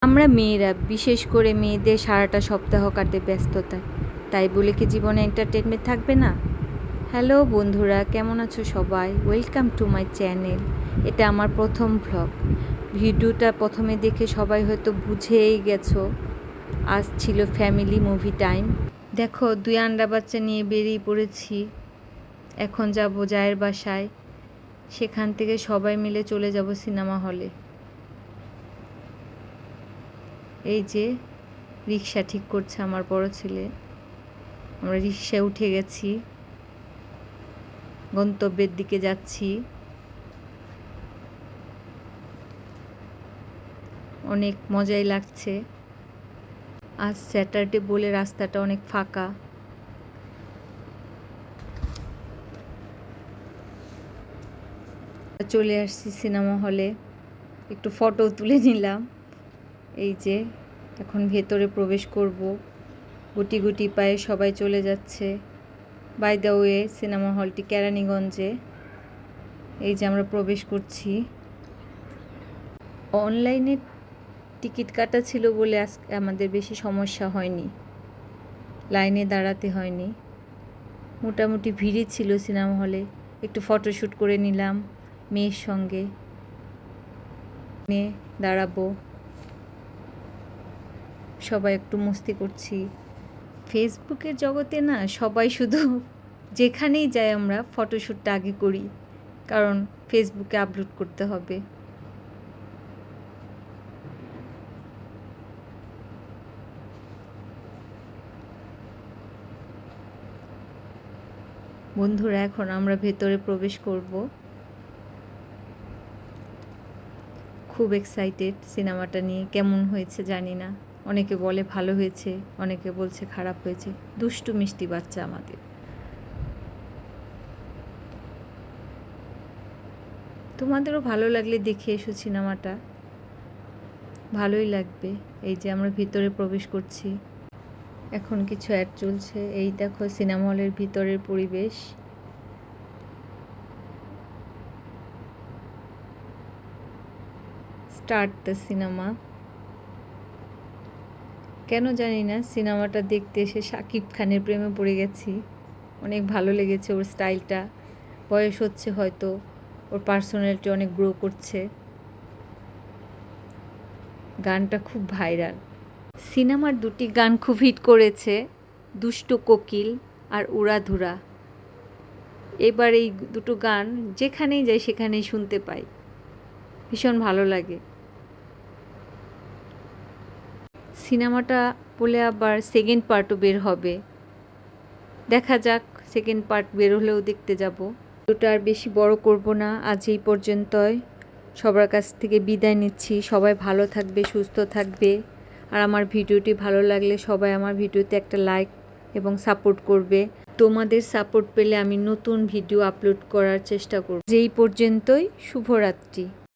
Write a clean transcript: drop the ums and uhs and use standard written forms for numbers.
আমরা মেয়েরা, বিশেষ করে মেয়েদের সারাটা সপ্তাহ কাটে ব্যস্ততায়, তাই বলে কি জীবনে এন্টারটেনমেন্ট থাকবে না? হ্যালো বন্ধুরা, কেমন আছো সবাই? Welcome to my channel. এটা আমার প্রথম ভ্লগ। ভিডিওটা প্রথমে দেখে সবাই হয়তো বুঝেই গেছো, আজ ছিল ফ্যামিলি মুভি টাইম। দেখো, 2 আন্ডা বাচ্চা নিয়ে বেরিয়ে পড়েছি। এখন যাব জায়ের বাসায়, সেখান থেকে সবাই মিলে চলে যাব সিনেমা হলে। এই যে রিক্সা ঠিক করছে আমার বড় ছেলে, আমরা রিক্সায় উঠে গেছি, গন্তব্যের দিকে যাচ্ছি। অনেক মজাই লাগছে। আজ স্যাটারডে বলে রাস্তাটা অনেক ফাঁকা। চলে আসছি সিনেমা হলে, একটু ফটো তুলে নিলাম। এই যে এখন ভেতরে প্রবেশ করব। গুটি গুটি পায়ে সবাই চলে যাচ্ছে। বাই দ্য ওয়ে, সিনেমা হলটি কেরানীগঞ্জে। এই যে আমরা প্রবেশ করছি। অনলাইনে টিকিট কাটা ছিল বলে আজকে আমাদের বেশি সমস্যা হয়নি, লাইনে দাঁড়াতে হয়নি। মোটামুটি ভিড়ই ছিল সিনেমা হলে। একটু ফটোশ্যুট করে নিলাম মেয়ের সঙ্গে, নিয়ে দাঁড়াবো, সবাই একটু মস্তি করছি। ফেসবুকের জগতে না সবাই শুধু যেখানেই যাই আমরা ফটোশ্যুটটা আগে করি, কারণ ফেসবুকে আপলোড করতে হবে। বন্ধুরা, এখন আমরা ভেতরে প্রবেশ করব। খুব এক্সাইটেড সিনেমাটা নিয়ে। কেমন হয়েছে জানি না, অনেকে বলে ভালো হয়েছে, অনেকে বলছে খারাপ হয়েছে। দুষ্টু মিষ্টি বাচ্চা আমাদের। তোমাদেরও ভালো লাগলে দেখে এসো সিনেমাটা, ভালোই লাগবে। এই যে আমরা ভিতরে প্রবেশ করছি, এখন কিছু অ্যাড চলছে। এই দেখো সিনেমা হলের ভিতরের পরিবেশ। Start the cinema. কেন জানি না, সিনেমাটা দেখতে এসে শাকিব খানের প্রেমে পড়ে গেছি। অনেক ভালো লেগেছে ওর স্টাইলটা। বয়স হচ্ছে হয়তো, ওর পার্সোনালিটি অনেক গ্রো করছে। গানটা খুব ভাইরাল। সিনেমার 2টি গান খুব হিট করেছে, দুষ্টু কোকিল আর উড়াধুরা। এবার এই 2টো গান যেখানেই যাই সেখানেই শুনতে পাই, ভীষণ ভালো লাগে। সিনেমাটা বলে আবার সেকেন্ড পার্টও বের হবে, দেখা যাক। সেকেন্ড পার্ট বের হলেও দেখতে যাব। ভিডিওটা আর বেশি বড় করব না, আজ এই পর্যন্তই। সবার কাছ থেকে বিদায় নিচ্ছি। সবাই ভালো থাকবে, সুস্থ থাকবে। আর আমার ভিডিওটি ভালো লাগলে সবাই আমার ভিডিওতে একটা লাইক এবং সাপোর্ট করবে। তোমাদের সাপোর্ট পেলে আমি নতুন ভিডিও আপলোড করার চেষ্টা করব। যেই পর্যন্তই, শুভরাত্রি।